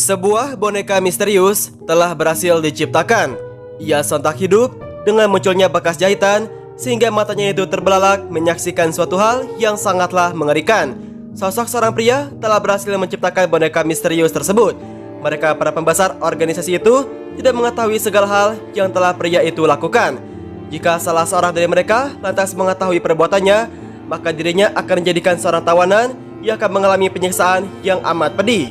Sebuah boneka misterius telah berhasil diciptakan. Ia sontak hidup dengan munculnya bekas jahitan, sehingga matanya itu terbelalak menyaksikan suatu hal yang sangatlah mengerikan. Sosok seorang pria telah berhasil menciptakan boneka misterius tersebut. Mereka para pembesar organisasi itu tidak mengetahui segala hal yang telah pria itu lakukan. Jika salah seorang dari mereka lantas mengetahui perbuatannya, maka dirinya akan dijadikan seorang tawanan yang akan mengalami penyiksaan yang amat pedih.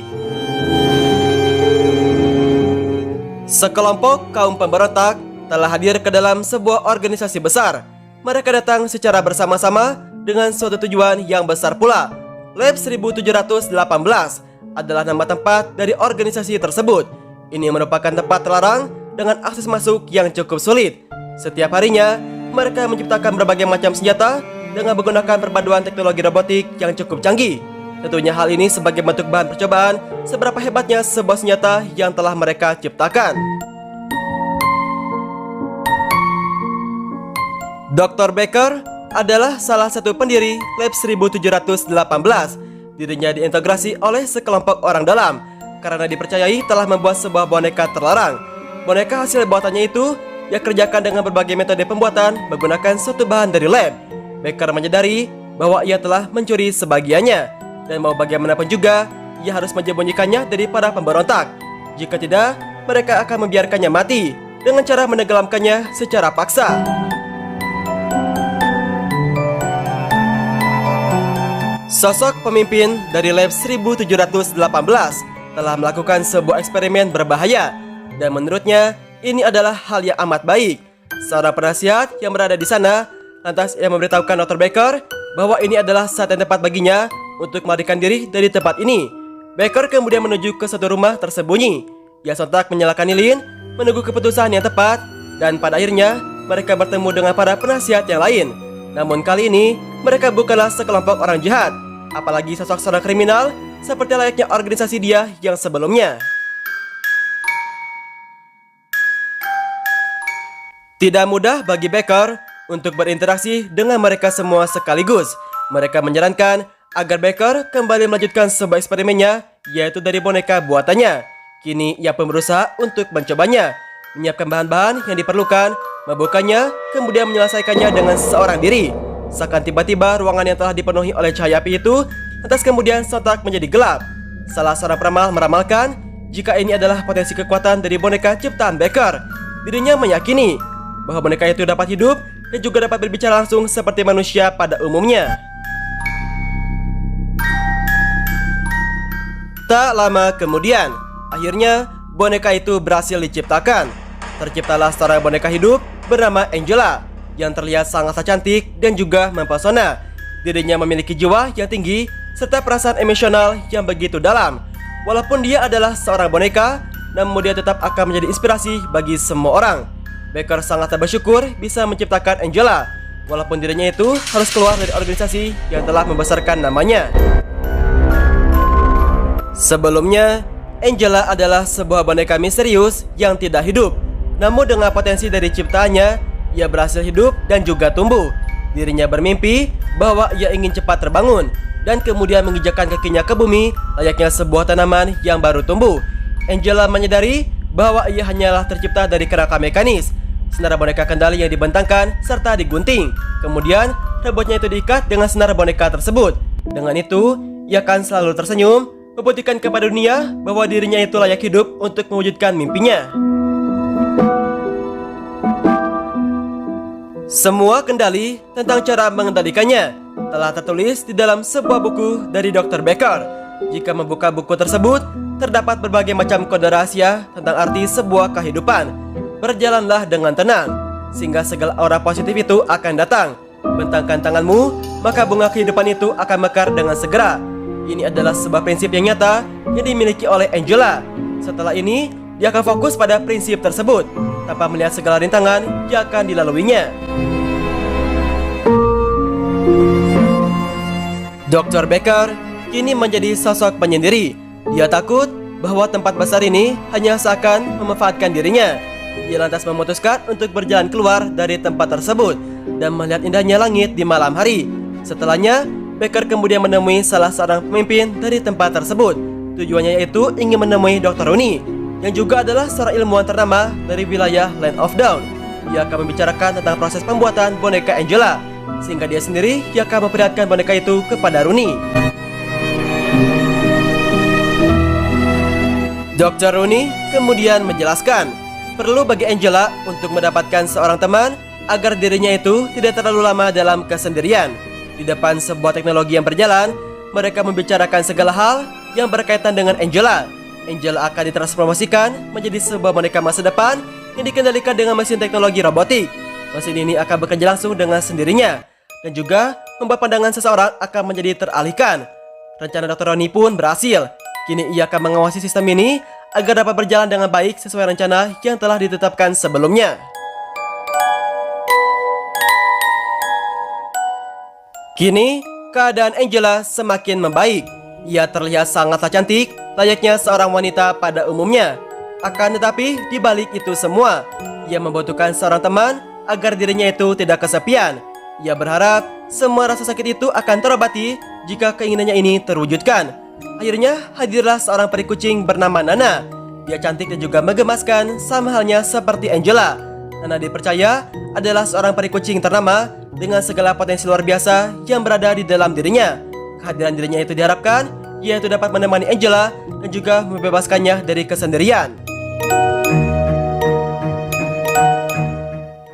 Sekelompok kaum pemberontak telah hadir ke dalam sebuah organisasi besar. Mereka datang secara bersama-sama dengan suatu tujuan yang besar pula. Lab 1718 adalah nama tempat dari organisasi tersebut. Ini merupakan tempat terlarang dengan akses masuk yang cukup sulit. Setiap harinya, mereka menciptakan berbagai macam senjata dengan menggunakan perpaduan teknologi robotik yang cukup canggih. Tentunya hal ini sebagai bentuk bahan percobaan seberapa hebatnya sebuah senjata yang telah mereka ciptakan. Dr. Becker adalah salah satu pendiri Lab 1718. Dirinya diintegrasi oleh sekelompok orang dalam karena dipercayai telah membuat sebuah boneka terlarang. Boneka hasil buatannya itu ia kerjakan dengan berbagai metode pembuatan menggunakan suatu bahan dari lab. Becker menyadari bahwa ia telah mencuri sebagiannya, dan mau bagaimanapun juga ia harus menyembunyikannya dari para pemberontak. Jika tidak, mereka akan membiarkannya mati dengan cara menenggelamkannya secara paksa. Sosok pemimpin dari Lab 1718 telah melakukan sebuah eksperimen berbahaya, dan menurutnya ini adalah hal yang amat baik. Seorang penasihat yang berada di sana lantas ia memberitahukan Dr. Becker bahwa ini adalah saat yang tepat baginya untuk melarikan diri dari tempat ini. Becker kemudian menuju ke suatu rumah tersembunyi. Ia sontak menyalakan lilin, menunggu keputusan yang tepat, dan pada akhirnya mereka bertemu dengan para penasihat yang lain. Namun kali ini mereka bukanlah sekelompok orang jahat, apalagi sosok seorang kriminal seperti layaknya organisasi dia yang sebelumnya. Tidak mudah bagi Becker untuk berinteraksi dengan mereka semua sekaligus. Mereka menyarankan agar Becker kembali melanjutkan sebuah eksperimennya, yaitu dari boneka buatannya. Kini ia pun berusaha untuk mencobanya, menyiapkan bahan-bahan yang diperlukan, membukanya, kemudian menyelesaikannya dengan seorang diri. Seakan tiba-tiba ruangan yang telah dipenuhi oleh cahaya api itu lantas kemudian sontak menjadi gelap. Salah seorang peramal meramalkan jika ini adalah potensi kekuatan dari boneka ciptaan Becker. Dirinya meyakini bahwa boneka itu dapat hidup dan juga dapat berbicara langsung seperti manusia pada umumnya. Tak lama kemudian, akhirnya boneka itu berhasil diciptakan. Terciptalah seorang boneka hidup bernama Angela yang terlihat sangatlah cantik dan juga mempesona. Dirinya memiliki jiwa yang tinggi serta perasaan emosional yang begitu dalam. Walaupun dia adalah seorang boneka, namun dia tetap akan menjadi inspirasi bagi semua orang. Becker sangat bersyukur bisa menciptakan Angela, walaupun dirinya itu harus keluar dari organisasi yang telah membesarkan namanya. Sebelumnya, Angela adalah sebuah boneka misterius yang tidak hidup. Namun dengan potensi dari ciptaannya, ia berhasil hidup dan juga tumbuh. Dirinya bermimpi bahwa ia ingin cepat terbangun dan kemudian menginjakkan kakinya ke bumi layaknya sebuah tanaman yang baru tumbuh. Angela menyadari bahwa ia hanyalah tercipta dari kerangka mekanis, senar boneka kendali yang dibentangkan serta digunting. Kemudian robotnya itu diikat dengan senar boneka tersebut. Dengan itu, ia akan selalu tersenyum, membuktikan kepada dunia bahwa dirinya itu layak hidup untuk mewujudkan mimpinya. Semua kendali tentang cara mengendalikannya telah tertulis di dalam sebuah buku dari Dr. Becker. Jika membuka buku tersebut, terdapat berbagai macam kode rahasia tentang arti sebuah kehidupan. Berjalanlah dengan tenang, sehingga segala aura positif itu akan datang. Bentangkan tanganmu, maka bunga kehidupan itu akan mekar dengan segera. Ini adalah sebuah prinsip yang nyata yang dimiliki oleh Angela. Setelah ini, dia akan fokus pada prinsip tersebut tanpa melihat segala rintangan yang akan dilaluinya. Dr. Becker kini menjadi sosok penyendiri. Dia takut bahwa tempat besar ini hanya seakan memanfaatkan dirinya. Dia lantas memutuskan untuk berjalan keluar dari tempat tersebut dan melihat indahnya langit di malam hari. Setelahnya, Becker kemudian menemui salah seorang pemimpin dari tempat tersebut. Tujuannya yaitu ingin menemui Dr. Rooney, yang juga adalah seorang ilmuwan ternama dari wilayah Land of Dawn. Ia akan membicarakan tentang proses pembuatan boneka Angela, sehingga dia sendiri akan memperlihatkan boneka itu kepada Rooney. Dr. Rooney kemudian menjelaskan, perlu bagi Angela untuk mendapatkan seorang teman agar dirinya itu tidak terlalu lama dalam kesendirian. Di depan sebuah teknologi yang berjalan, mereka membicarakan segala hal yang berkaitan dengan Angela. Angela akan ditransformasikan menjadi sebuah boneka masa depan yang dikendalikan dengan mesin teknologi robotik. Mesin ini akan bekerja langsung dengan sendirinya dan juga membuat pandangan seseorang akan menjadi teralihkan. Rencana Dr. Rooney pun berhasil. Kini ia akan mengawasi sistem ini agar dapat berjalan dengan baik sesuai rencana yang telah ditetapkan sebelumnya. Kini, keadaan Angela semakin membaik. Ia terlihat sangatlah cantik, layaknya seorang wanita pada umumnya. Akan tetapi, di balik itu semua, ia membutuhkan seorang teman agar dirinya itu tidak kesepian. Ia berharap semua rasa sakit itu akan terobati jika keinginannya ini terwujudkan. Akhirnya, hadirlah seorang peri kucing bernama Nana. Dia cantik dan juga menggemaskan, sama halnya seperti Angela. Nana dipercaya adalah seorang peri kucing ternama dengan segala potensi luar biasa yang berada di dalam dirinya. Kehadiran dirinya itu diharapkan yaitu dapat menemani Angela dan juga membebaskannya dari kesendirian.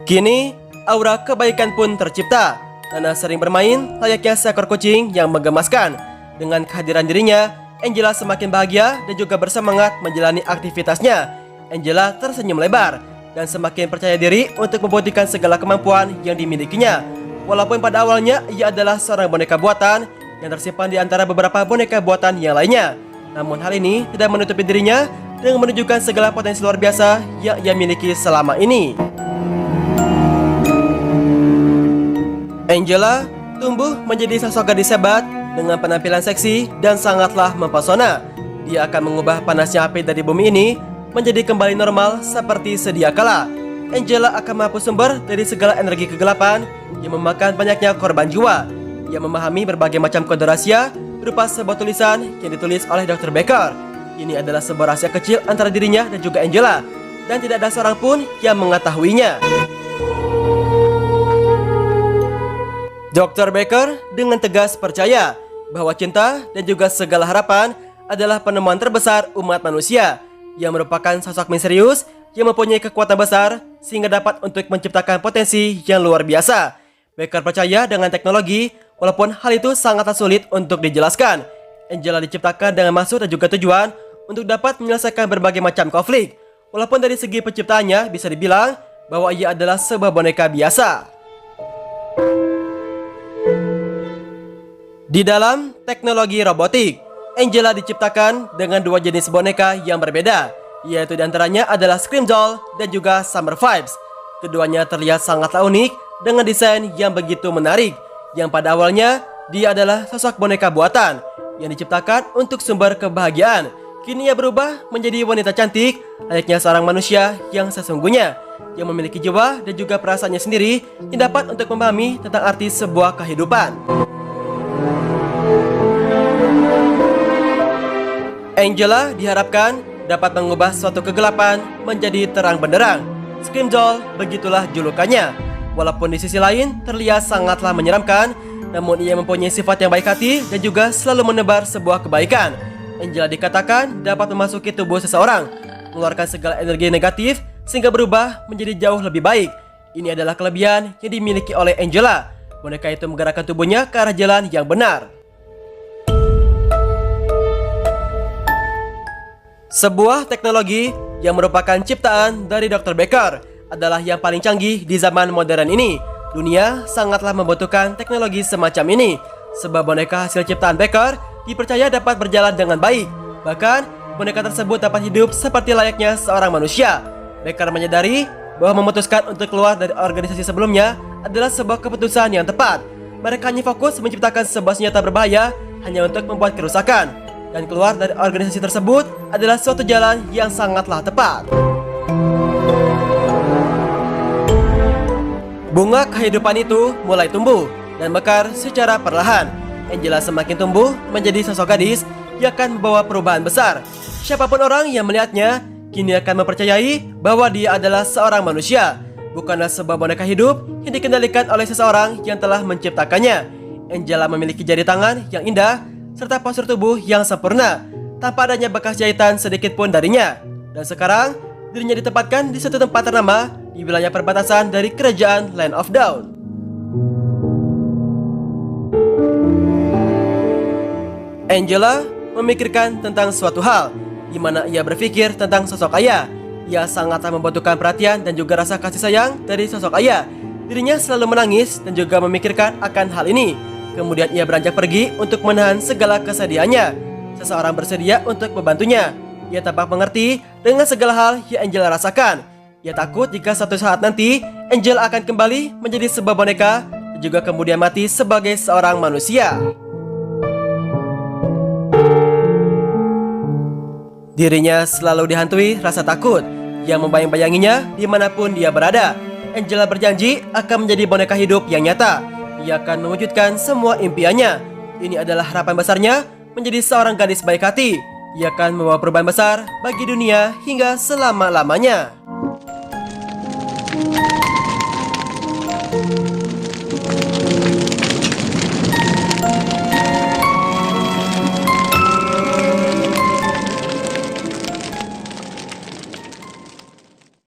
Kini, aura kebaikan pun tercipta. Nana sering bermain layaknya seekor kucing yang menggemaskan. Dengan kehadiran dirinya, Angela semakin bahagia dan juga bersemangat menjalani aktivitasnya. Angela tersenyum lebar dan semakin percaya diri untuk membuktikan segala kemampuan yang dimilikinya. Walaupun pada awalnya ia adalah seorang boneka buatan yang tersimpan di antara beberapa boneka buatan yang lainnya. Namun hal ini tidak menutupi dirinya dengan menunjukkan segala potensi luar biasa yang ia miliki selama ini. Angela tumbuh menjadi sosok gadis hebat dengan penampilan seksi dan sangatlah mempesona. Dia akan mengubah panasnya api dari bumi ini menjadi kembali normal seperti sedia kala. Angela akan mampu sumber dari segala energi kegelapan yang memakan banyaknya korban jiwa. Ia memahami berbagai macam kode rahasia berupa sebuah tulisan yang ditulis oleh Dr. Becker. Ini adalah sebuah rahasia kecil antara dirinya dan juga Angela, dan tidak ada seorang pun yang mengetahuinya. Dr. Becker dengan tegas percaya bahwa cinta dan juga segala harapan adalah penemuan terbesar umat manusia, yang merupakan sosok misterius yang mempunyai kekuatan besar sehingga dapat untuk menciptakan potensi yang luar biasa. Becker percaya dengan teknologi, walaupun hal itu sangatlah sulit untuk dijelaskan. Angela diciptakan dengan maksud dan juga tujuan untuk dapat menyelesaikan berbagai macam konflik. Walaupun dari segi penciptaannya bisa dibilang bahwa ia adalah sebuah boneka biasa. Di dalam teknologi robotik, Angela diciptakan dengan dua jenis boneka yang berbeda, yaitu diantaranya adalah Scream Doll dan juga Summer Vibes. Keduanya terlihat sangatlah unik dengan desain yang begitu menarik, yang pada awalnya dia adalah sosok boneka buatan yang diciptakan untuk sumber kebahagiaan. Kini ia berubah menjadi wanita cantik layaknya seorang manusia yang sesungguhnya, yang memiliki jiwa dan juga perasaannya sendiri yang dapat untuk memahami tentang arti sebuah kehidupan. Angela diharapkan dapat mengubah suatu kegelapan menjadi terang benderang. Scream Doll begitulah julukannya. Walaupun di sisi lain terlihat sangatlah menyeramkan, namun ia mempunyai sifat yang baik hati dan juga selalu menebar sebuah kebaikan. Angela dikatakan dapat memasuki tubuh seseorang, mengeluarkan segala energi negatif sehingga berubah menjadi jauh lebih baik. Ini adalah kelebihan yang dimiliki oleh Angela. Boneka itu menggerakkan tubuhnya ke arah jalan yang benar. Sebuah teknologi yang merupakan ciptaan dari Dr. Becker adalah yang paling canggih di zaman modern ini. Dunia sangatlah membutuhkan teknologi semacam ini. Sebuah boneka hasil ciptaan Becker dipercaya dapat berjalan dengan baik. Bahkan, boneka tersebut dapat hidup seperti layaknya seorang manusia. Becker menyadari bahwa memutuskan untuk keluar dari organisasi sebelumnya adalah sebuah keputusan yang tepat. Mereka hanya fokus menciptakan sebuah senjata berbahaya hanya untuk membuat kerusakan. Dan keluar dari organisasi tersebut adalah suatu jalan yang sangatlah tepat. Bunga kehidupan itu mulai tumbuh dan mekar secara perlahan. Angela semakin tumbuh menjadi sosok gadis ia akan membawa perubahan besar. Siapapun orang yang melihatnya kini akan mempercayai bahwa dia adalah seorang manusia, bukanlah sebuah boneka hidup yang dikendalikan oleh seseorang yang telah menciptakannya. Angela memiliki jari tangan yang indah serta postur tubuh yang sempurna, tanpa adanya bekas jahitan sedikit pun darinya. Dan sekarang, dirinya ditempatkan di suatu tempat ternama di wilayah perbatasan dari kerajaan Land of Dawn. Angela memikirkan tentang suatu hal, di mana ia berpikir tentang sosok ayah. Ia sangat membutuhkan perhatian dan juga rasa kasih sayang dari sosok ayah. Dirinya selalu menangis dan juga memikirkan akan hal ini. Kemudian ia beranjak pergi untuk menahan segala kesedihannya. Seseorang bersedia untuk membantunya. Ia tampak mengerti dengan segala hal yang Angela rasakan. Ia takut jika suatu saat nanti Angela akan kembali menjadi sebuah boneka dan juga kemudian mati sebagai seorang manusia. Dirinya selalu dihantui rasa takut yang membayang-bayanginya dimanapun dia berada. Angela berjanji akan menjadi boneka hidup yang nyata. Ia akan mewujudkan semua impiannya. Ini adalah harapan besarnya menjadi seorang gadis baik hati. Ia akan membawa perubahan besar bagi dunia hingga selama-lamanya.